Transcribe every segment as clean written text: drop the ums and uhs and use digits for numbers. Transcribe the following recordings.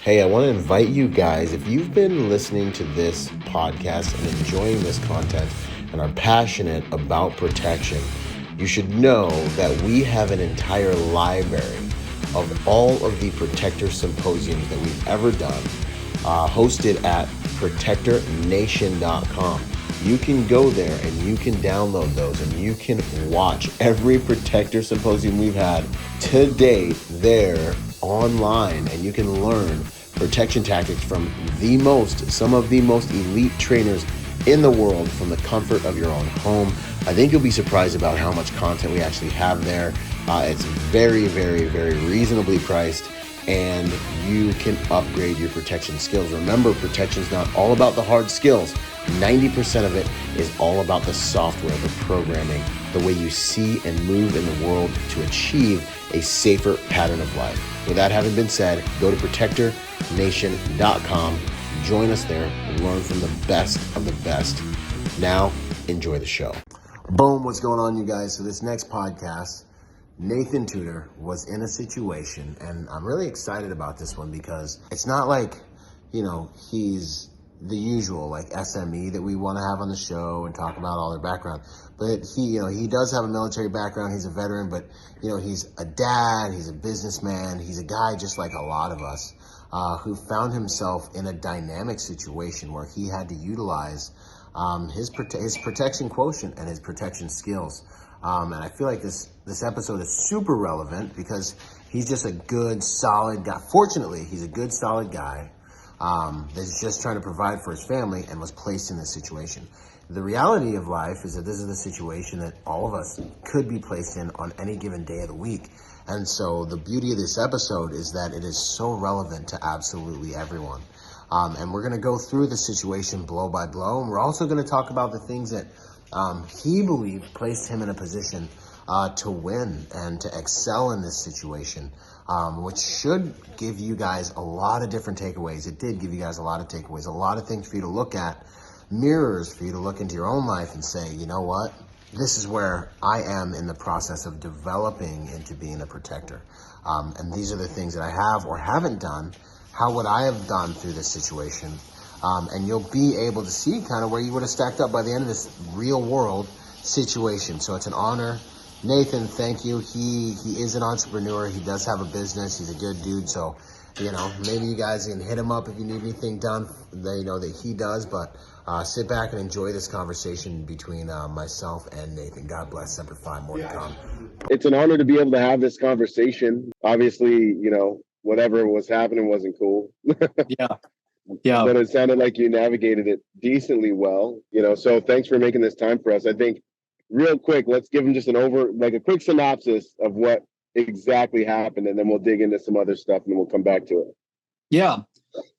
Hey, I want to invite you guys, if you've been listening to this podcast and enjoying this content and are passionate about protection, you should know that we have an entire library of all of the Protector Symposiums that we've ever done, hosted at protectornation.com. You can go there and you can download those and you can watch every Protector Symposium we've had to date there online, and you can learn protection tactics from some of the most elite trainers in the world from the comfort of your own home. I think you'll be surprised about how much content we actually have there. It's very, very, very reasonably priced, and you can upgrade your protection skills. Remember, protection is not all about the hard skills. 90% of it is all about the software, the programming, the way you see and move in the world to achieve a safer pattern of life. With that having been said, go to protectornation.com, join us there, and learn from the best of the best. Now, enjoy the show. Boom, what's going on, you guys? So this next podcast, Nathan Tutor was in a situation, and I'm really excited about this one because it's not like, he's the usual like SME that we want to have on the show and talk about all their background. But he does have a military background. He's a veteran, but he's a dad, he's a businessman, he's a guy just like a lot of us who found himself in a dynamic situation where he had to utilize his protection quotient and his protection skills. And I feel like this episode is super relevant because he's just a good, solid guy. Fortunately, he's a good, solid guy that's just trying to provide for his family and was placed in this situation. The reality of life is that this is the situation that all of us could be placed in on any given day of the week. And so the beauty of this episode is that it is so relevant to absolutely everyone. And we're going to go through the situation blow by blow. And we're also going to talk about the things that he believed placed him in a position to win and to excel in this situation, which should give you guys a lot of different takeaways. It did give you guys a lot of takeaways, a lot of things for you to look at, mirrors for you to look into your own life and say, you know what? This is where I am in the process of developing into being a protector. And these are the things that I have or haven't done. How would I have gone through this situation? And you'll be able to see kind of where you would have stacked up by the end of this real world situation. So it's an honor. Nathan, thank you. He is an entrepreneur. He does have a business. He's a good dude. So, maybe you guys can hit him up if you need anything done. They know that he does, but sit back and enjoy this conversation between myself and Nathan. God bless. Semper Fi. More to come. It's an honor to be able to have this conversation. Obviously, whatever was happening wasn't cool. Yeah. But it sounded like you navigated it decently well, so thanks for making this time for us. I think real quick, let's give them just a quick synopsis of what exactly happened, and then we'll dig into some other stuff and then we'll come back to it. Yeah.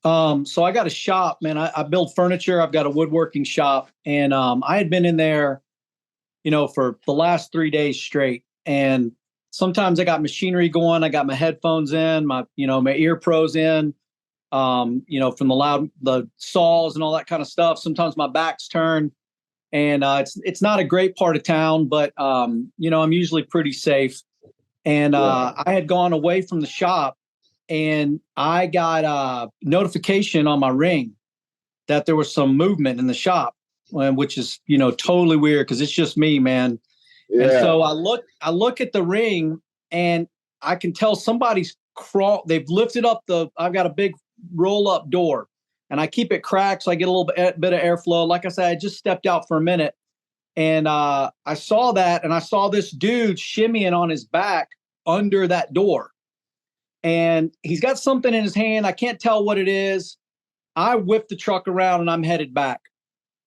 So I got a shop, man. I build furniture. I've got a woodworking shop, and I had been in there, for the last 3 days straight. And sometimes I got machinery going. I got my headphones in, my ear pros in, from the saws and all that kind of stuff. Sometimes my back's turned, and it's not a great part of town, but I'm usually pretty safe. And I had gone away from the shop, and I got a notification on my Ring that there was some movement in the shop, which is totally weird because it's just me, man. Yeah. And so I look at the Ring, and I can tell somebody's they've lifted up I've got a big roll up door, and I keep it cracked so I get a little bit of airflow. Like I said, I just stepped out for a minute, and I saw that, and I saw this dude shimmying on his back under that door, and he's got something in his hand. I can't tell what it is. I whip the truck around and I'm headed back.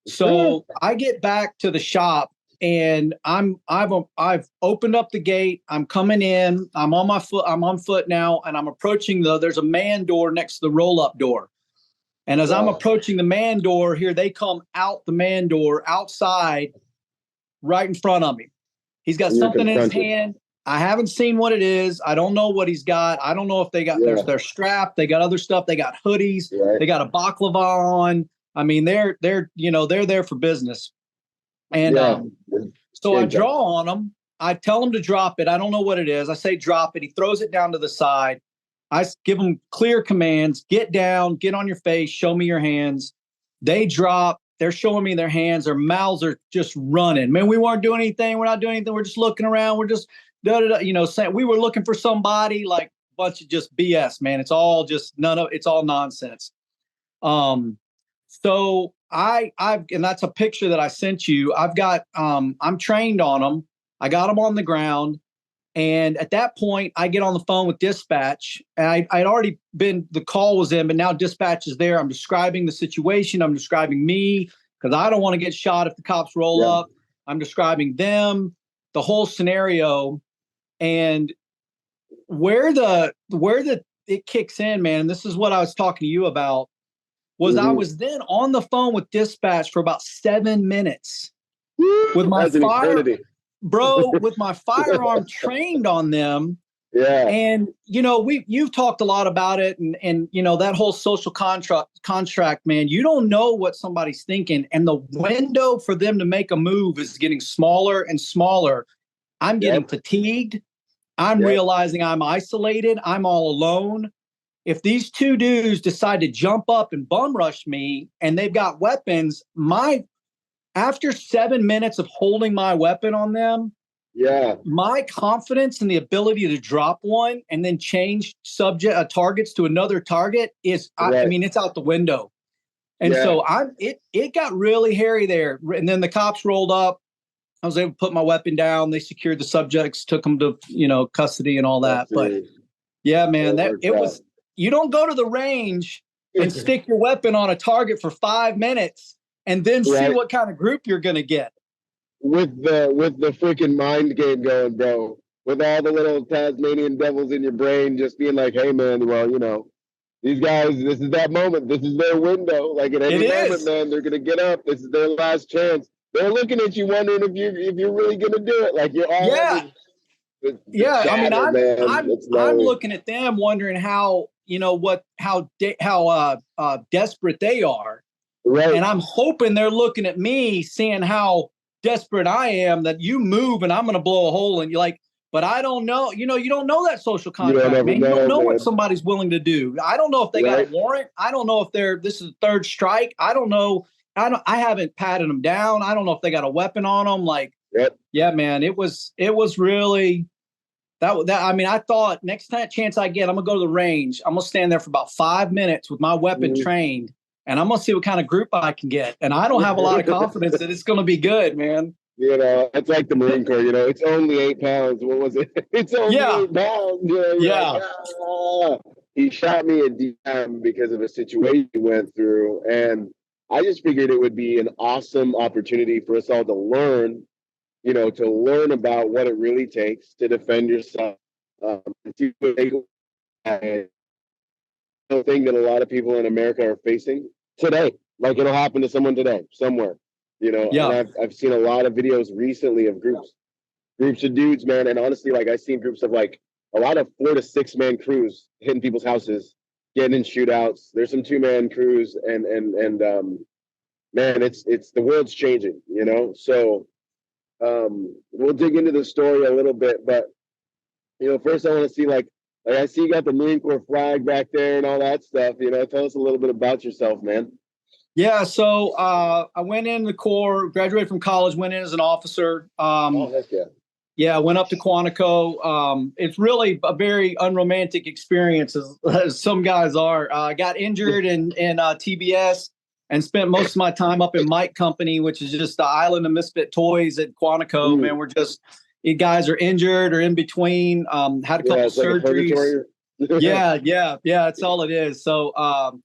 So I get back to the shop, and I've opened up the gate. I'm coming in. I'm on foot now, and I'm approaching there's a man door next to the roll up door. And as I'm approaching the man door here, they come out the man door outside right in front of me. He's got something in his hand. I haven't seen what it is. I don't know what he's got. I don't know if they got they're strapped. They got other stuff. They got hoodies. Right. They got a baklava on. I mean, they're there for business. And so I draw on them. I tell him to drop it. I don't know what it is. I say drop it. He throws it down to the side. I give them clear commands: get down, get on your face, show me your hands. They drop. They're showing me their hands. Their mouths are just running. Man, we weren't doing anything. We're not doing anything. We're just looking around. We're just, saying we were looking for somebody. Like a bunch of just BS, man. It's all just it's all nonsense. So and that's a picture that I sent you. I've got, I'm trained on them. I got them on the ground. And at that point, I get on the phone with dispatch. And I'd already the call was in, but now dispatch is there. I'm describing the situation. I'm describing me because I don't want to get shot if the cops roll up. I'm describing them, the whole scenario. And where it kicks in, man, and this is what I was talking to you about, was I was then on the phone with dispatch for about 7 minutes with my with my firearm trained on them. Yeah. And, you've talked a lot about it and that whole social contract, man, you don't know what somebody's thinking. And the window for them to make a move is getting smaller and smaller. I'm getting fatigued. I'm realizing I'm isolated. I'm all alone. If these two dudes decide to jump up and bum rush me and they've got weapons, after 7 minutes of holding my weapon on them, my confidence in the ability to drop one and then change targets to another target is, I mean, it's out the window. And so it got really hairy there. And then the cops rolled up. I was able to put my weapon down. They secured the subjects, took them to, custody and all that. But yeah, man, you don't go to the range and stick your weapon on a target for 5 minutes and then see what kind of group you're going to get. With the freaking mind game going, bro. With all the little Tasmanian devils in your brain just being like, hey, man, well, these guys, this is that moment. This is their window. Like at any moment, man, they're going to get up. This is their last chance. They're looking at you wondering if you're really going to do it. Like you're all I'm looking at them wondering how, how desperate they are. Right. And I'm hoping they're looking at me, seeing how desperate I am, that you move and I'm going to blow a hole in you. Like, but I don't know, you don't know that social contract, man. You don't know what somebody's willing to do. I don't know if they got a warrant. I don't know if this is the third strike. I don't know. I haven't patted them down. I don't know if they got a weapon on them. Like, yeah, man, it was really that. I mean, I thought next chance I get, I'm gonna go to the range. I'm gonna stand there for about 5 minutes with my weapon trained, and I'm gonna see what kind of group I can get. And I don't have a lot of confidence that it's gonna be good, man. It's like the Marine Corps. It's only 8 pounds. What was it? It's only 8 pounds. Like, he shot me at DM because of a situation he went through, and I just figured it would be an awesome opportunity for us all to learn, to learn about what it really takes to defend yourself. And see what thing that a lot of people in America are facing today. Like it'll happen to someone today, somewhere. And I've seen a lot of videos recently of groups of dudes, man. And honestly, like I've seen groups of like a lot of 4 to 6 man crews hitting people's houses, getting in shootouts. There's some 2-man crews and man, it's the world's changing, So we'll dig into the story a little bit, but first I want to see like I see you got the Marine Corps flag back there and all that stuff. Tell us a little bit about yourself, man. Yeah, so I went in the Corps, graduated from college, went in as an officer. Heck yeah. Yeah, I went up to Quantico. It's really a very unromantic experience, as some guys are. I got injured in TBS and spent most of my time up in Mike Company, which is just the island of misfit toys at Quantico. Man, we're just, guys are injured or in between. Had a couple surgeries. Yeah, that's all it is. So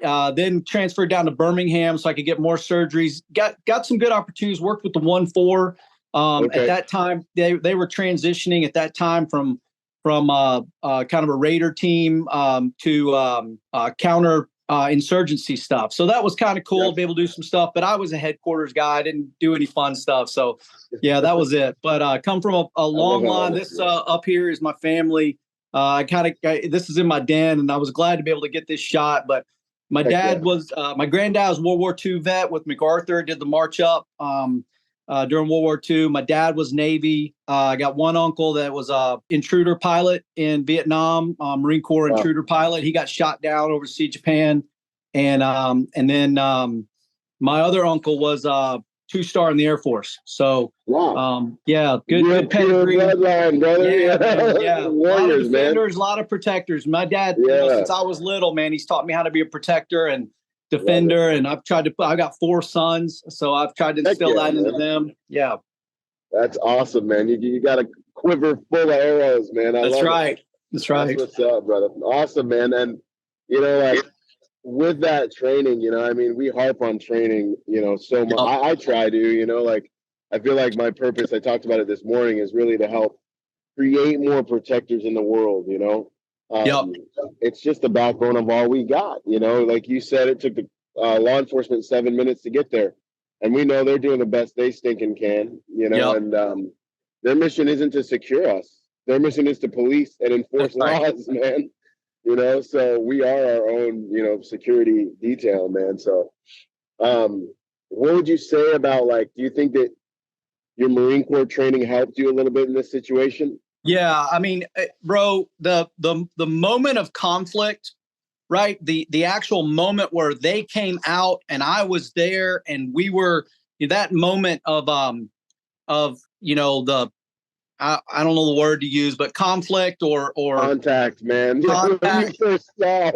then transferred down to Birmingham so I could get more surgeries. Got some good opportunities. Worked with the 1-4. At that time, they were transitioning at that time from kind of a Raider team to counter insurgency stuff. So that was kind of cool to be able to do some stuff. But I was a headquarters guy. I didn't do any fun stuff. So yeah, that was it. But come from a long line. This up here is my family. This is in my den, and I was glad to be able to get this shot. But my dad was my granddad was World War II vet with MacArthur. Did the march up. during World War II. My dad was Navy. I got one uncle that was a intruder pilot in Vietnam, Marine Corps intruder pilot. He got shot down overseas Japan. And then my other uncle was 2-star in the Air Force. So, yeah, good pedigree. Bloodline, brother. Yeah, man, yeah. Warriors, a lot of defenders, man. a lot of protectors. My dad, since I was little, man, he's taught me how to be a protector and defender. And I got 4 sons, so I've tried to instill that into them. Yeah. That's awesome, man. You got a quiver full of arrows, man. That's right. That's right. That's what's up, brother. Awesome, man. And, like, with that training, I mean, we harp on training, so much. I try to, like, I feel like my purpose, I talked about it this morning, is really to help create more protectors in the world, It's just the backbone of all we got, like you said, it took the law enforcement 7 minutes to get there. And we know they're doing the best they stinking can, and their mission isn't to secure us. Their mission is to police and enforce laws, man. So we are our own, security detail, man. So what would you say about, like, do you think that your Marine Corps training helped you a little bit in this situation? Yeah, I mean, bro, the moment of conflict, right? The actual moment where they came out and I was there and we were, that moment of I don't know the word to use, but conflict or contact, man. Contact. First saw,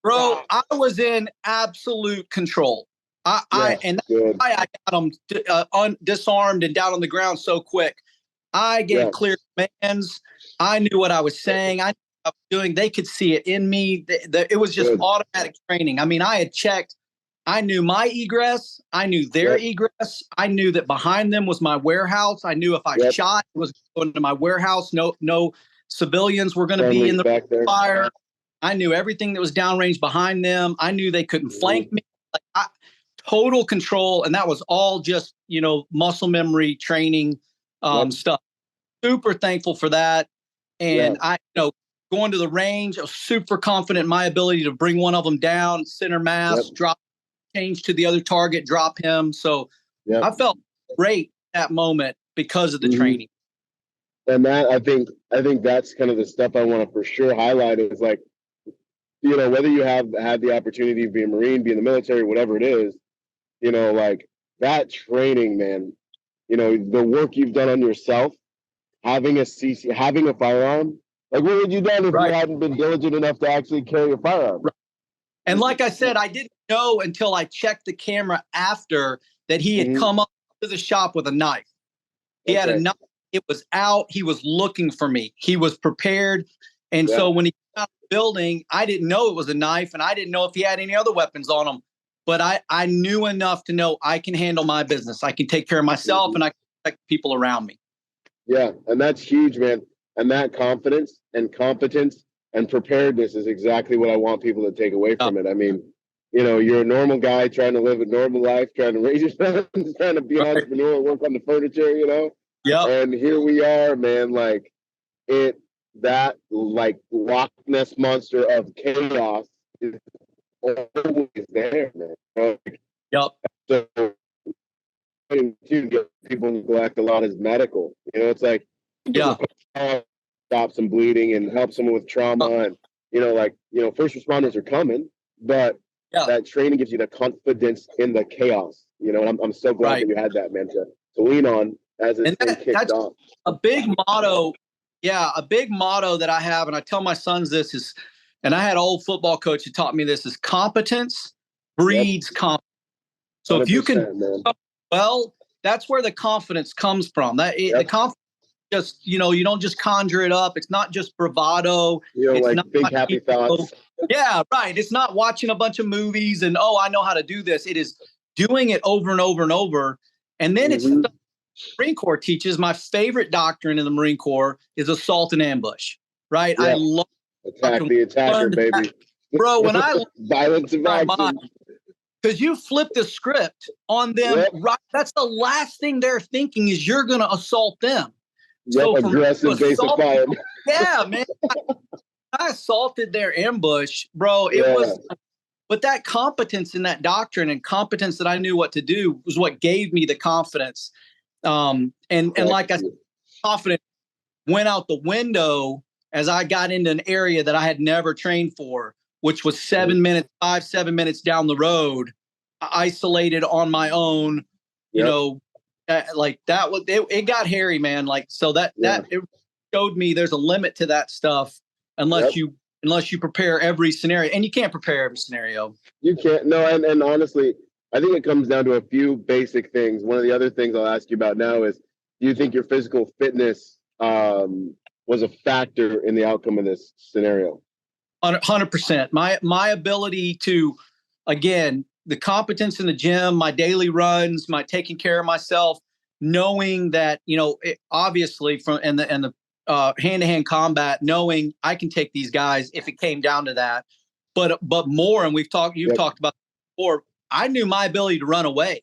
Bro, I was in absolute control. And that's why I got them disarmed and down on the ground so quick. I gave clear commands. I knew what I was saying. I knew what I was doing. They could see it in me. It was just automatic training. I mean, I had checked. I knew my egress. I knew their egress. I knew that behind them was my warehouse. I knew if I shot, it was going to my warehouse. No civilians were going to be in the fire. I knew everything that was downrange behind them. I knew they couldn't flank me. Total control. And that was all just, muscle memory training stuff. Super thankful for that. And going to the range, I was super confident in my ability to bring one of them down, center mass, drop, change to the other target, drop him. So I felt great at that moment because of the training. And that, I think that's kind of the stuff I want to for sure highlight is, like, whether you have had the opportunity to be a Marine, be in the military, whatever it is, like, that training, man, the work you've done on yourself, having a firearm, like, what would you done if you hadn't been diligent enough to actually carry a firearm? And like I said, I didn't know until I checked the camera after that he had come up to the shop with a knife. He had a knife. It was out. He was looking for me. He was prepared. And so when he got out of the building, I didn't know it was a knife, and I didn't know if he had any other weapons on him. But I knew enough to know I can handle my business. I can take care of myself, and I can protect people around me. Yeah, and that's huge, man. And that confidence and competence and preparedness is exactly what I want people to take away from it. I mean, you're a normal guy trying to live a normal life, trying to raise your sons, trying to be an entrepreneur, work on the furniture, Yeah. And here we are, man, like, that like Loch Ness monster of chaos is always there, man. Yep. So people neglect a lot is medical. It's like stop some bleeding and help someone with trauma, and first responders are coming, but that training gives you the confidence in the chaos. And I'm so glad that you had that, man, to lean on as it's kicked off. A big motto. Yeah, a big motto that I have, and I tell my sons this is, and I had an old football coach who taught me this, is competence breeds confidence. So if you can, that's where the confidence comes from. The confidence, just, you don't just conjure it up. It's not just bravado. It's like not big happy thoughts. Yeah, right. It's not watching a bunch of movies and, I know how to do this. It is doing it over and over and over. And then it's stuff the Marine Corps teaches. My favorite doctrine in the Marine Corps is assault and ambush, right? I love attack the attacker, baby. Bro, when I violence of action. Because you flip the script on them, right? That's the last thing they're thinking is you're going to assault them. So aggressive base of fire. Yeah, man. I assaulted their ambush, bro. It was, but that competence in that doctrine and competence that I knew what to do was what gave me the confidence. And like I said, confidence went out the window as I got into an area that I had never trained for, which was 7 minutes down the road, isolated on my own, you know, like that was, it got hairy, man. Like, so that it showed me there's a limit to that stuff unless you prepare every scenario, and you can't prepare every scenario. You can't. No. And honestly, I think it comes down to a few basic things. One of the other things I'll ask you about now is, do you think your physical fitness was a factor in the outcome of this scenario? 100%. My ability to, again, the competence in the gym, my daily runs, my taking care of myself, knowing that, you know, obviously from and the hand-to-hand combat, knowing I can take these guys if it came down to that. But more, and you've talked about before, I knew my ability to run away.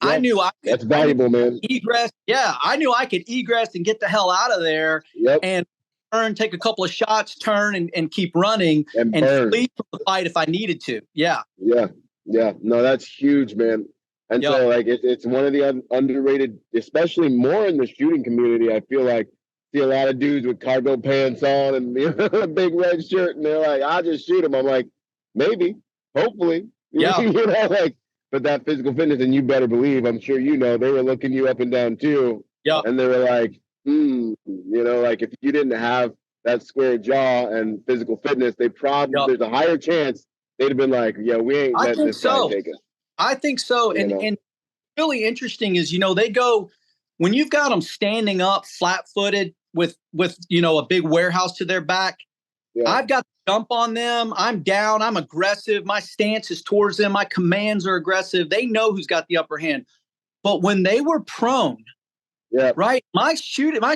I knew I could. That's valuable, man. Egress. Yeah, I knew I could egress and get the hell out of there and turn, take a couple of shots, turn and keep running and flee from the fight if I needed to. Yeah. No, that's huge, man. And so like it's one of the underrated, especially more in the shooting community. I feel like see a lot of dudes with cargo pants on and a big red shirt, and they're like, "I'll just shoot him." I'm like, maybe, hopefully, you know, like. But that physical fitness, and you better believe, I'm sure you know, they were looking you up and down too. Yeah. And they were like, you know, like if you didn't have that square jaw and physical fitness, they probably there's a higher chance they'd have been like, yeah, we ain't letting this guy take us. I think so. And really interesting is, you know, they go when you've got them standing up flat-footed with you know, a big warehouse to their back. Yeah. I've got to jump on them. I'm down. I'm aggressive. My stance is towards them. My commands are aggressive. They know who's got the upper hand. But when they were prone, right, my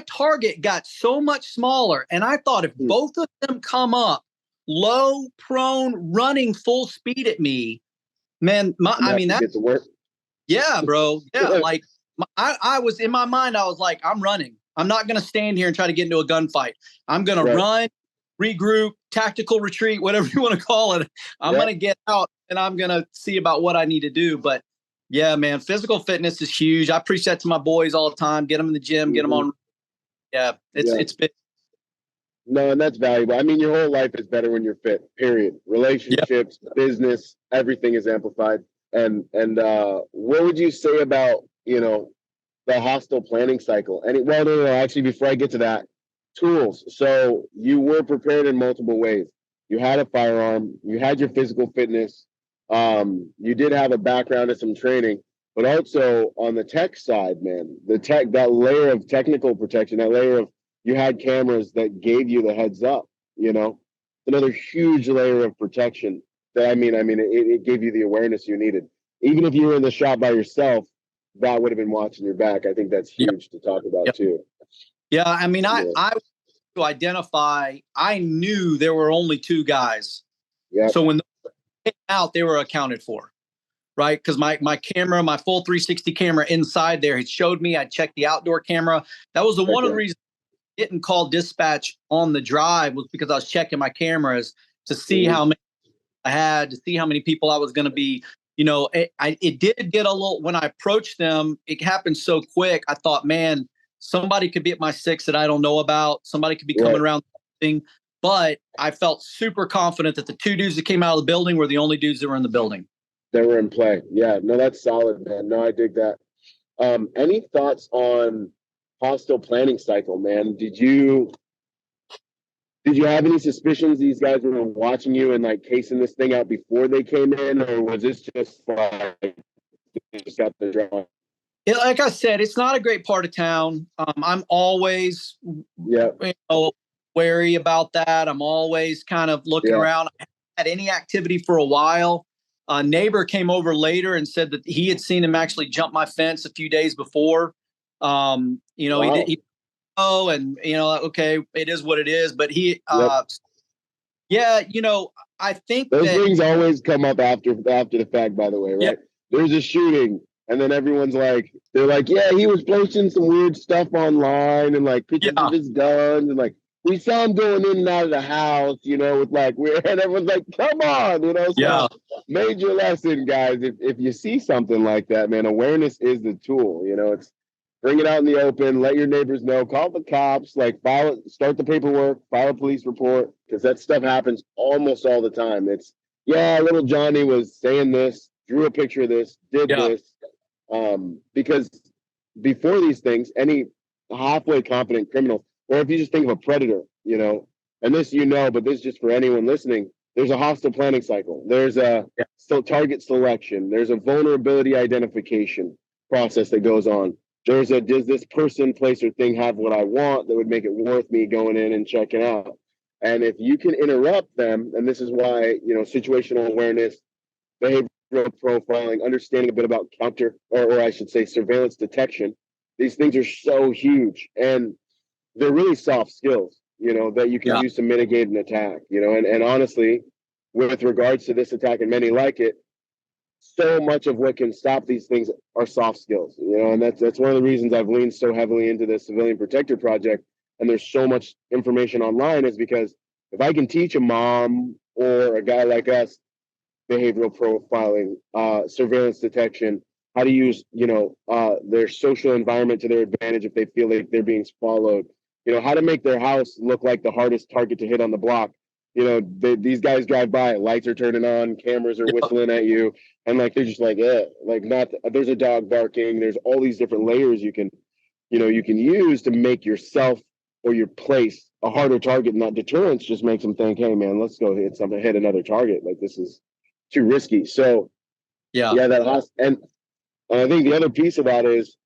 target got so much smaller. And I thought if both of them come up low, prone, running full speed at me, man, that's work. Yeah, bro. Yeah, like I was in my mind. I was like, I'm running. I'm not going to stand here and try to get into a gunfight. I'm going to run. Regroup, tactical retreat, whatever you want to call it. I'm going to get out and I'm going to see about what I need to do. But yeah, man, physical fitness is huge. I preach that to my boys all the time. Get them in the gym, get them on. Yeah, it's big. No, and that's valuable. I mean, your whole life is better when you're fit, period. Relationships, business, everything is amplified. And what would you say about, you know, the hostile planning cycle? No, actually, before I get to that, tools. So you were prepared in multiple ways. You had a firearm, you had your physical fitness, you did have a background and some training, but also on the tech side, man, that layer of technical protection, that layer of you had cameras that gave you the heads up, you know, another huge layer of protection that it gave you the awareness you needed. Even if you were in the shop by yourself, that would have been watching your back. I think that's huge to talk about too. Yeah, I mean, I to identify, I knew there were only two guys. Yeah. So when they came out, they were accounted for, right? Because my camera, my full 360 camera inside there, it showed me. I checked the outdoor camera. That was one of the reasons I didn't call dispatch on the drive, was because I was checking my cameras to see how many I had, to see how many people I was going to be. You know, it did get a little, when I approached them, it happened so quick. I thought, man, somebody could be at my 6 that I don't know about. Somebody could be coming around. But I felt super confident that the two dudes that came out of the building were the only dudes that were in the building. They were in play. Yeah, no, that's solid, man. No, I dig that. Any thoughts on hostile planning cycle, man? Did you have any suspicions these guys were watching you and like casing this thing out before they came in, or was this just like just got the draw? Like I said, it's not a great part of town. I'm always wary about that. I'm always kind of looking around. I haven't had any activity for a while. A neighbor came over later and said that he had seen him actually jump my fence a few days before. You know, he did. And you know, okay, it is what it is. But he, you know, I think those things always come up after the fact. By the way, right? There's a shooting. And then everyone's like, they're like, yeah, he was posting some weird stuff online and like pictures of his guns. And like, we saw him going in and out of the house, you know, with like weird, and everyone's like, come on, you know. So major lesson, guys. If you see something like that, man, awareness is the tool. You know, bring it out in the open, let your neighbors know, call the cops, like start the paperwork, file a police report, because that stuff happens almost all the time. It's, yeah, little Johnny was saying this, drew a picture of this, did this. Because before these things, any halfway competent criminal, or if you just think of a predator, and this, but this is just for anyone listening, there's a hostile planning cycle. There's a target selection. There's a vulnerability identification process that goes on. Does this person, place, or thing have what I want that would make it worth me going in and checking out? And if you can interrupt them, and this is why, situational awareness, behavioral profiling, understanding a bit about or I should say surveillance detection, these things are so huge. And they're really soft skills, that you can use to mitigate an attack, and honestly, with regards to this attack and many like it, so much of what can stop these things are soft skills, and that's one of the reasons I've leaned so heavily into the Civilian Protector Project. And there's so much information online, is because if I can teach a mom or a guy like us behavioral profiling, surveillance detection, how to use, their social environment to their advantage if they feel like they're being followed, how to make their house look like the hardest target to hit on the block. These guys drive by, lights are turning on, cameras are whistling at you, and like they're just like, there's a dog barking. There's all these different layers you can use to make yourself or your place a harder target. And that deterrence just makes them think, hey man, let's go hit another target. Like, this is too risky. So and I think the other piece of it is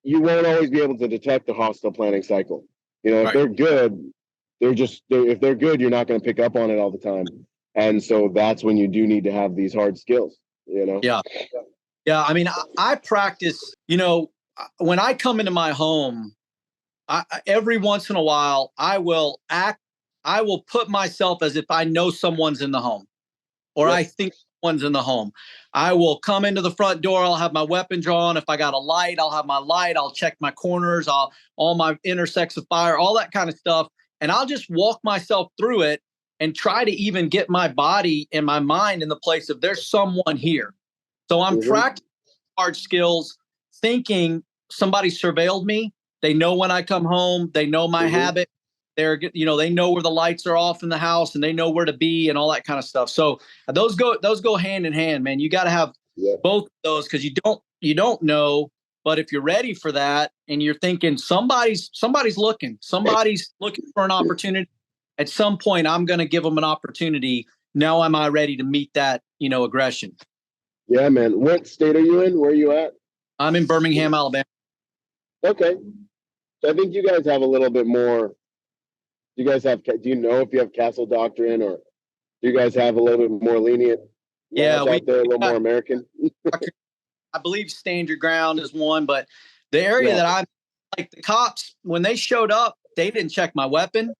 you won't always be able to detect the hostile planning cycle. If they're good, if they're good, you're not going to pick up on it all the time. And so that's when you do need to have these hard skills, Yeah. I mean, I practice, when I come into my home, every once in a while, I will put myself as if I know someone's in the home, or I think someone's in the home. I will come into the front door. I'll have my weapon drawn. If I got a light, I'll have my light. I'll check my corners. All my intersects of fire, all that kind of stuff. And I'll just walk myself through it and try to even get my body and my mind in the place of there's someone here. So I'm practicing hard skills, thinking somebody surveilled me. They know when I come home. They know my habit. They know where the lights are off in the house, and they know where to be and all that kind of stuff. So those go hand in hand, man. You got to have both of those, because you don't know. But if you're ready for that and you're thinking somebody's looking for an opportunity, at some point I'm going to give them an opportunity. Now am I ready to meet that, aggression? Yeah, man. What state are you in? Where are you at? I'm in Birmingham, Alabama. Okay. So I think you guys have a little bit more. Do you know if you have castle doctrine, or do you guys have a little bit more lenient laws out there, a little more American? I believe stand your ground is one, but the area that I'm, like, the cops, when they showed up, they didn't check my weapon.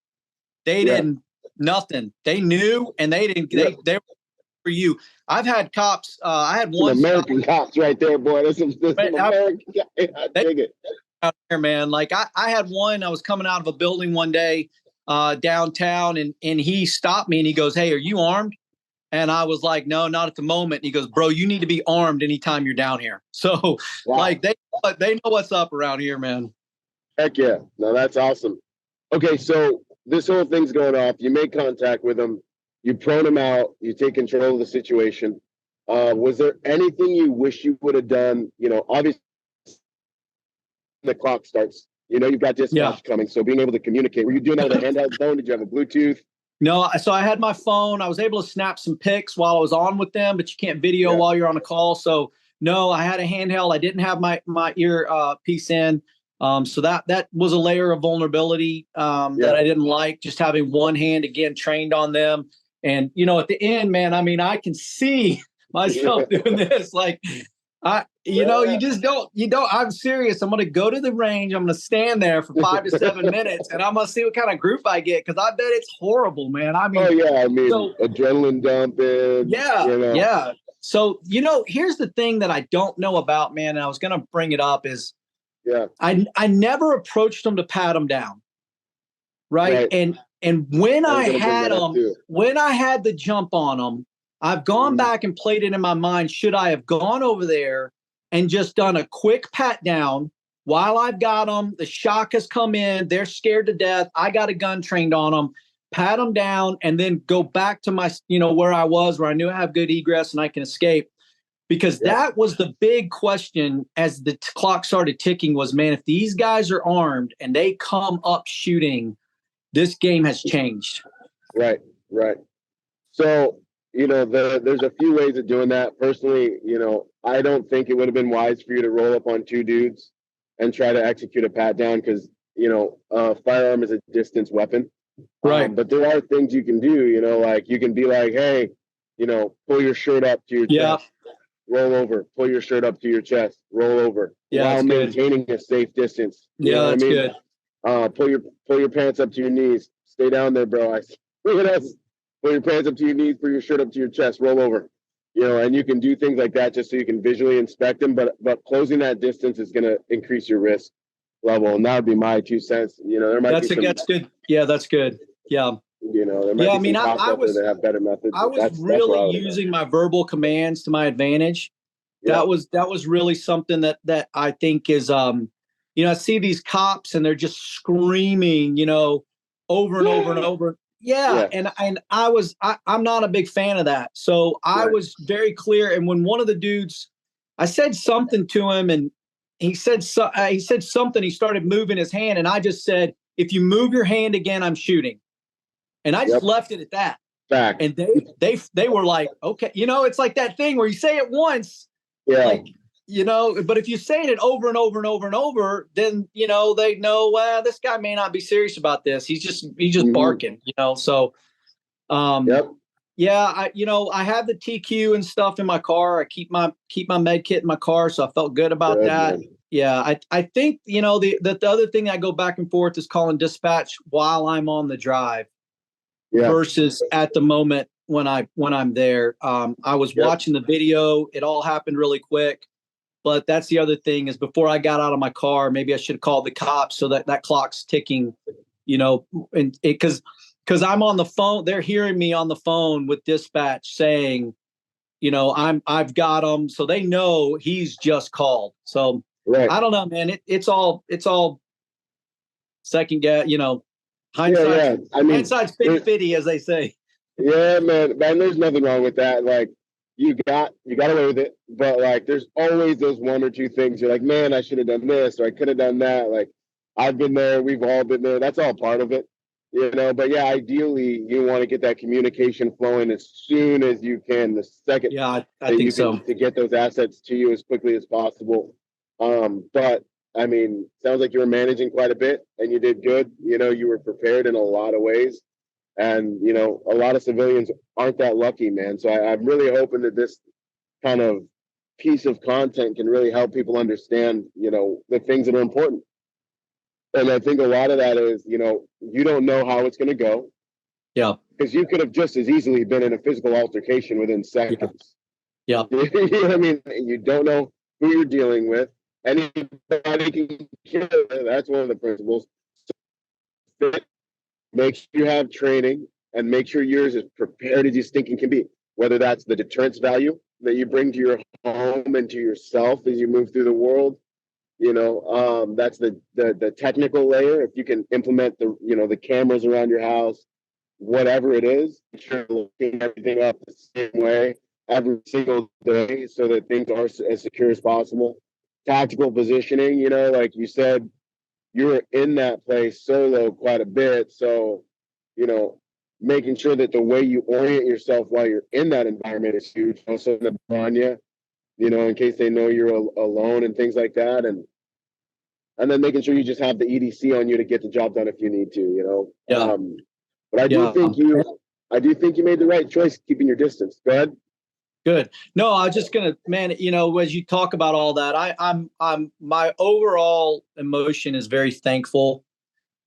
They didn't, nothing. They knew, and they didn't, they were for you. I've had cops, I had one. American cops right there, boy. That's some American. I dig it. Out there, man. Like I had one, I was coming out of a building one day downtown, and he stopped me and he goes, "Hey, are you armed?" And I was like, "No, not at the moment." And he goes, "Bro, you need to be armed anytime you're down here." So like they know what's up around here, man. Heck yeah. No, that's awesome. Okay. So this whole thing's going off. You make contact with them. You prone them out. You take control of the situation. Was there anything you wish you would have done? Obviously the clock starts. You've got dispatch coming. So being able to communicate. Were you doing that with a handheld phone? Did you have a Bluetooth? No, so I had my phone. I was able to snap some pics while I was on with them, but you can't video while you're on a call. So no, I had a handheld. I didn't have my ear piece in. So that was a layer of vulnerability that I didn't like, just having one hand, again, trained on them. And, at the end, man, I mean, I can see myself doing this. Like, you just don't, I'm serious. I'm going to go to the range. I'm going to stand there for 5 to 7 minutes, and I'm going to see what kind of group I get. 'Cause I bet it's horrible, man. I mean, adrenaline dumping. Yeah. So, here's the thing that I don't know about, man. And I was going to bring it up is, I never approached them to pat them down. Right. And when I had the jump on them, I've gone back and played it in my mind. Should I have gone over there and just done a quick pat down while I've got them. The shock has come in. They're scared to death. I got a gun trained on them, pat them down, and then go back to my, where I was, where I knew I have good egress and I can escape. Because that was the big question as the clock started ticking was, man, if these guys are armed and they come up shooting, this game has changed. Right. So, there's a few ways of doing that. Personally, I don't think it would have been wise for you to roll up on two dudes and try to execute a pat down because, a firearm is a distance weapon. Right. But there are things you can do, like you can be like, hey, pull your shirt up to your chest, roll over, pull your shirt up to your chest, roll over, while maintaining a safe distance. You know what I mean? Good. Pull your pants up to your knees. Stay down there, bro. Look at us. Pull your pants up to your knees, pull your shirt up to your chest, roll over. And you can do things like that just so you can visually inspect them. But closing that distance is going to increase your risk level, and that would be my 2 cents. There might be some. That's good. Yeah, that's good. Yeah. There might be some cops out there that have better methods. I was really using my verbal commands to my advantage. Yeah. That was really something that I think is I see these cops and they're just screaming, over and over and over. Yeah. And I'm not a big fan of that. So I was very clear. And when one of the dudes, I said something to him and he said something, he started moving his hand. And I just said, if you move your hand again, I'm shooting. And I just left it at that. Fact. And they were like, okay, it's like that thing where you say it once. Yeah. Like, but if you say it over and over and over and over, then, they know, well, this guy may not be serious about this. He's just barking, so, yeah, I have the TQ and stuff in my car. I keep my med kit in my car. So I felt good about that. Man. Yeah. I think, the other thing I go back and forth is calling dispatch while I'm on the drive versus at the moment when I'm there. I was watching the video. It all happened really quick. But that's the other thing is before I got out of my car, maybe I should have called the cops so that clock's ticking, and because I'm on the phone. They're hearing me on the phone with dispatch saying, I've got them. So they know he's just called. So I don't know, man. It's all second guess, hindsight. Yeah. Hindsight's 50-50, as they say. Yeah, man. There's nothing wrong with that. Like, you got away with it, but like there's always those one or two things you're like, man, I should have done this or I could have done that. Like I've been there, we've all been there. That's all part of it, but yeah, ideally you want to get that communication flowing as soon as you can, the second I think so, to get those assets to you as quickly as possible. But I mean, sounds like you were managing quite a bit and you did good. You were prepared in a lot of ways. And, a lot of civilians aren't that lucky, man. So I'm really hoping that this kind of piece of content can really help people understand, the things that are important. And I think a lot of that is, you don't know how it's going to go. Yeah. Because you could have just as easily been in a physical altercation within seconds. Yeah. You know what I mean? You don't know who you're dealing with. Anybody can kill. That's one of the principles. Make sure you have training and make sure you're as prepared as you thinking can be, whether that's the deterrence value that you bring to your home and to yourself as you move through the world. That's the technical layer. If you can implement the cameras around your house, whatever it is, make sure you're looking everything up the same way every single day so that things are as secure as possible. Tactical positioning, like you said, you're in that place solo quite a bit. So, making sure that the way you orient yourself while you're in that environment is huge. Also, in the Branya, in case they know you're alone and things like that. And then making sure you just have the EDC on you to get the job done if you need to, Yeah. But I do think you made the right choice keeping your distance. Go ahead. Good. No, I was just gonna, man. As you talk about all that, I'm my overall emotion is very thankful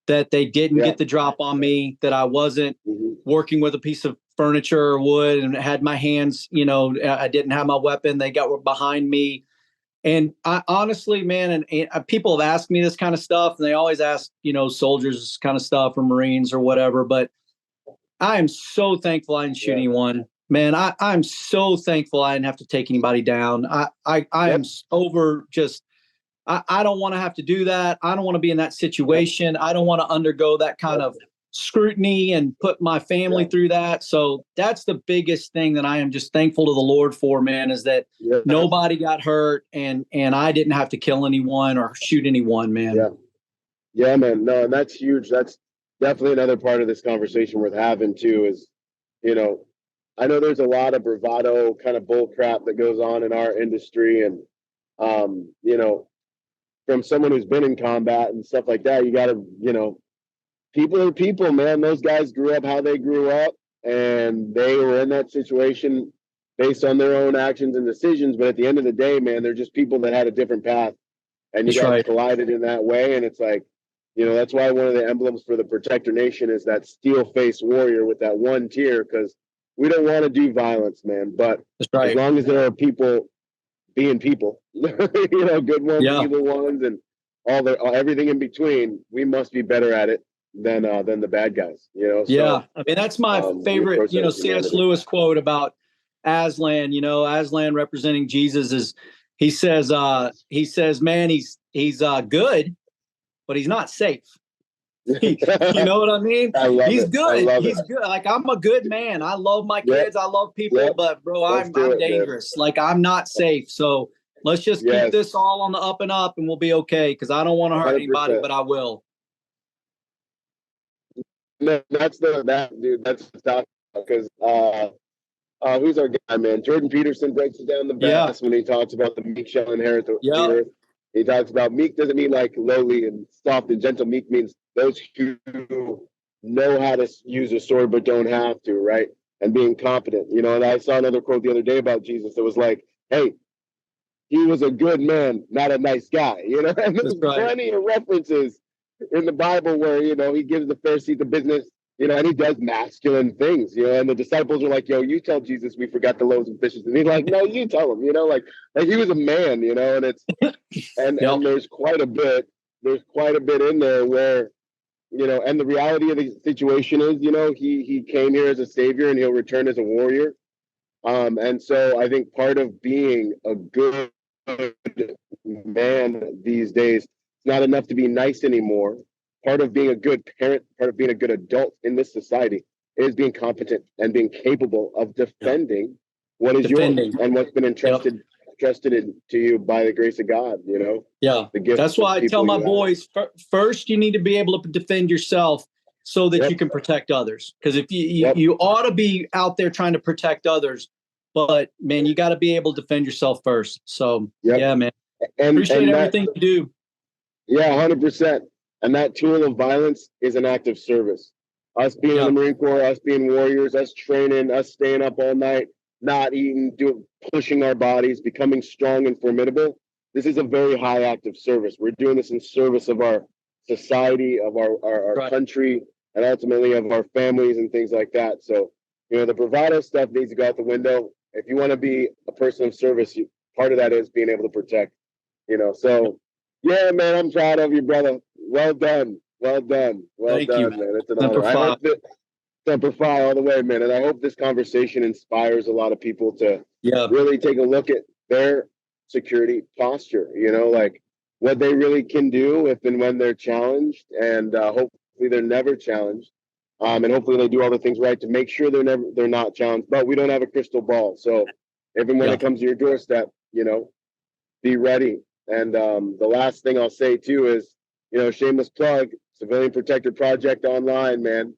that they didn't get the drop on me, that I wasn't working with a piece of furniture or wood and had my hands. I didn't have my weapon. They got behind me, and I honestly, man, and people have asked me this kind of stuff, and they always ask, soldiers kind of stuff or Marines or whatever, but I am so thankful I didn't shoot anyone. Man, I'm so thankful I didn't have to take anybody down. I am over just, I don't want to have to do that. I don't want to be in that situation. I don't want to undergo that kind of scrutiny and put my family through that. So that's the biggest thing that I am just thankful to the Lord for, man, is that nobody got hurt and I didn't have to kill anyone or shoot anyone, man. Yeah, man. No, and that's huge. That's definitely another part of this conversation worth having too, is, you know, I know there's a lot of bravado kind of bull crap that goes on in our industry. And, you know, from someone who's been in combat and stuff like that, you got to, you know, people are people, man. Those guys grew up how they grew up, and they were in that situation based on their own actions and decisions. But at the end of the day, man, they're just people that had a different path, and you guys collided in that way. And it's like, you know, that's why one of the emblems for the Protector Nation is that steel-faced warrior with that one tear, because we don't want to do violence, man. But as long as there are people being people, you know, good ones, evil ones, and everything in between, we must be better at it than the bad guys, you know. So, I mean, that's my favorite, you know, C.S. Lewis quote about Aslan. You know, Aslan representing Jesus is, he says, man, he's good, but he's not safe. You know what I mean? He's good. He's good. Like, I'm a good man. I love my kids. I love people, but bro, I'm dangerous. Man. Like, I'm not safe. So let's just keep this all on the up and up, and we'll be okay. Because I don't want to hurt 100%. Anybody, but I will. No, that's dude. That's tough, because who's our guy, man? Jordan Peterson breaks it down the best when he talks about the meek shall inherit the earth. He talks about meek doesn't mean like lowly and soft and gentle. Meek means those who know how to use a sword but don't have to, right? And being competent, you know. And I saw another quote the other day about Jesus that was like, hey, he was a good man, not a nice guy, you know. And there's plenty of references in the Bible where, you know, he gives the Pharisees the business, you know, and he does masculine things, you know. And the disciples are like, yo, you tell Jesus we forgot the loaves and fishes. And he's like, no, you tell him, you know, like he was a man, you know. And it's and there's quite a bit in there where, you know, and the reality of the situation is, you know, he came here as a savior and he'll return as a warrior. And so I think part of being a good man these days, it's not enough to be nice anymore. Part of being a good parent, part of being a good adult in this society is being competent and being capable of defending what is yours and what's been entrusted to you by the grace of God, you know? Yeah. That's why I tell my boys, first, you need to be able to defend yourself so that you can protect others. Because if you ought to be out there trying to protect others, but man, you got to be able to defend yourself first. So yeah, man. Appreciate everything you do. Yeah, 100%. And that tool of violence is an act of service. Us being in the Marine Corps, us being warriors, us training, us staying up all night, not eating, pushing our bodies, becoming strong and formidable. This is a very high act of service. We're doing this in service of our society, of our country, and ultimately of our families and things like that. So, you know, the bravado stuff needs to go out the window. If you want to be a person of service, part of that is being able to protect, you know. So, yeah, man, I'm proud of you, brother. Well done. Thank you, man. It's an honor. I hope that Semper Fi all the way, man. And I hope this conversation inspires a lot of people to really take a look at their security posture, you know, like what they really can do if and when they're challenged. And hopefully they're never challenged. And hopefully they do all the things right to make sure they're not challenged. But we don't have a crystal ball. So if and when it comes to your doorstep, you know, be ready. And the last thing I'll say too is, you know, shameless plug, Civilian Protector Project online, man.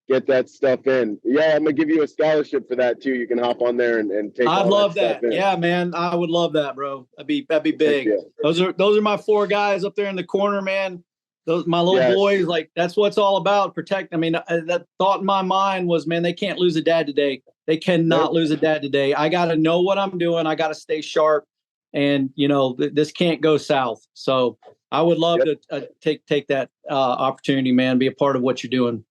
Get that stuff in. Yeah, I'm gonna give you a scholarship for that too. You can hop on there and take. I'd love that. Yeah, man, I would love that, bro. That'd be big. Yeah. Those are my 4 guys up there in the corner, man. Those my little boys. Like, that's what it's all about. Protect. I mean, that thought in my mind was, man, they can't lose a dad today. They cannot lose a dad today. I got to know what I'm doing. I got to stay sharp, and you know this can't go south. So I would love to take that opportunity, man. Be a part of what you're doing.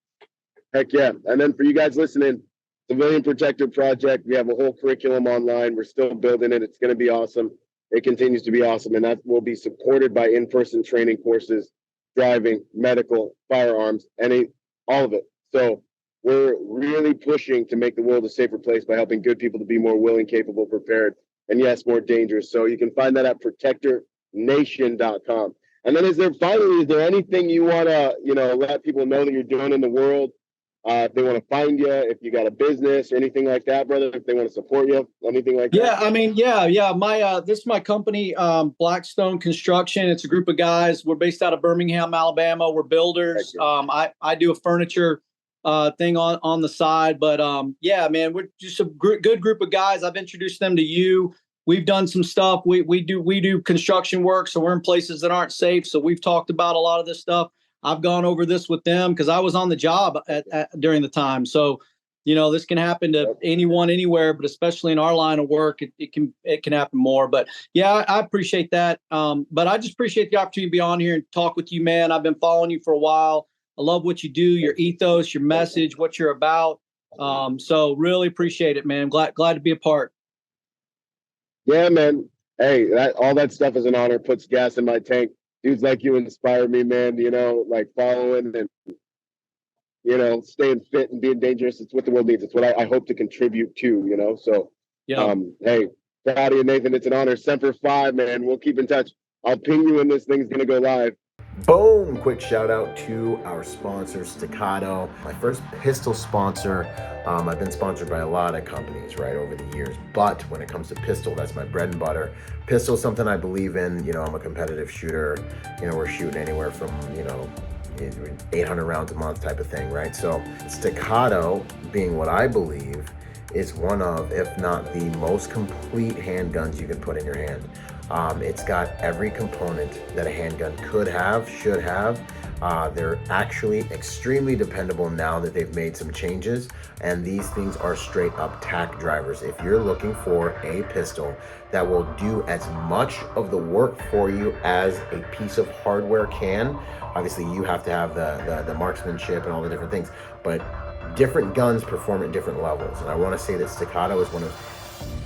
Heck yeah. And then for you guys listening, Civilian Protector Project, we have a whole curriculum online. We're still building it. It's going to be awesome. It continues to be awesome. And that will be supported by in-person training courses, driving, medical, firearms, all of it. So we're really pushing to make the world a safer place by helping good people to be more willing, capable, prepared, and yes, more dangerous. So you can find that at protectornation.com. And then is there anything you want to, let people know that you're doing in the world? If they want to find you, if you got a business or anything like that, brother, if they want to support you, anything like that? Yeah, I mean, yeah. My this is my company, Blackstone Construction. It's a group of guys. We're based out of Birmingham, Alabama. We're builders. I do a furniture thing on the side, but yeah, man, we're just a good group of guys. I've introduced them to you. We've done some stuff. We do construction work, so we're in places that aren't safe. So we've talked about a lot of this stuff. I've gone over this with them because I was on the job during the time. So, this can happen to anyone, anywhere, but especially in our line of work, it can happen more. But yeah, I appreciate that. But I just appreciate the opportunity to be on here and talk with you, man. I've been following you for a while. I love what you do, your ethos, your message, what you're about. So really appreciate it, man. Glad to be a part. Yeah, man. Hey, all that stuff is an honor. Puts gas in my tank. Dudes like you inspire me, man, like following and, staying fit and being dangerous. It's what the world needs. It's what I hope to contribute to, So, yeah. Hey, proud of you, Nathan. It's an honor. Semper Fi, man. We'll keep in touch. I'll ping you when this thing's going to go live. Boom! Quick shout out to our sponsor, Staccato. My first pistol sponsor. I've been sponsored by a lot of companies, right, over the years. But when it comes to pistol, that's my bread and butter. Pistol is something I believe in. I'm a competitive shooter. We're shooting anywhere from, 800 rounds a month type of thing, right? So Staccato, being what I believe, is one of, if not the most complete handguns you can put in your hand. It's got every component that a handgun could have, should have. They're actually extremely dependable now that they've made some changes, and these things are straight up tack drivers. If you're looking for a pistol that will do as much of the work for you as a piece of hardware can, obviously you have to have the marksmanship and all the different things, but different guns perform at different levels. And I want to say that Staccato is one of,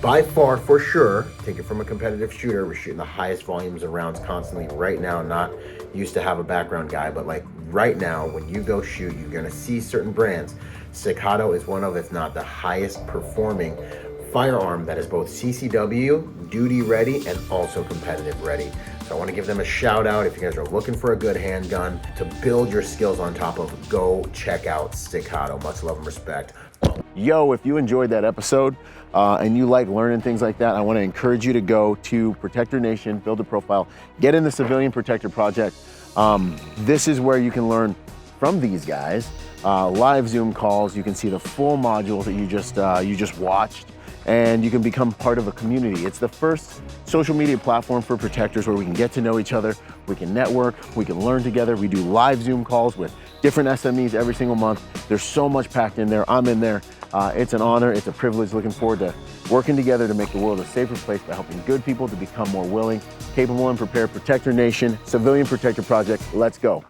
by far, for sure, take it from a competitive shooter, we're shooting the highest volumes of rounds constantly right now. Not used to have a background guy, but like right now, when you go shoot, you're gonna see certain brands. Staccato is one of, if not the highest performing firearm that is both CCW, duty ready, and also competitive ready. So I want to give them a shout out. If you guys are looking for a good handgun to build your skills on top of, go check out Staccato. Much love and respect. Yo, if you enjoyed that episode and you like learning things like that, I want to encourage you to go to Protector Nation, build a profile, get in the Civilian Protector Project. This is where you can learn from these guys, live Zoom calls. You can see the full modules that you just watched, and you can become part of a community. It's the first social media platform for protectors where we can get to know each other, we can network, we can learn together. We do live Zoom calls with different SMEs every single month. There's so much packed in there. I'm in there. It's an honor, it's a privilege. Looking forward to working together to make the world a safer place by helping good people to become more willing, capable, and prepared. Protector Nation, Civilian Protector Project, let's go.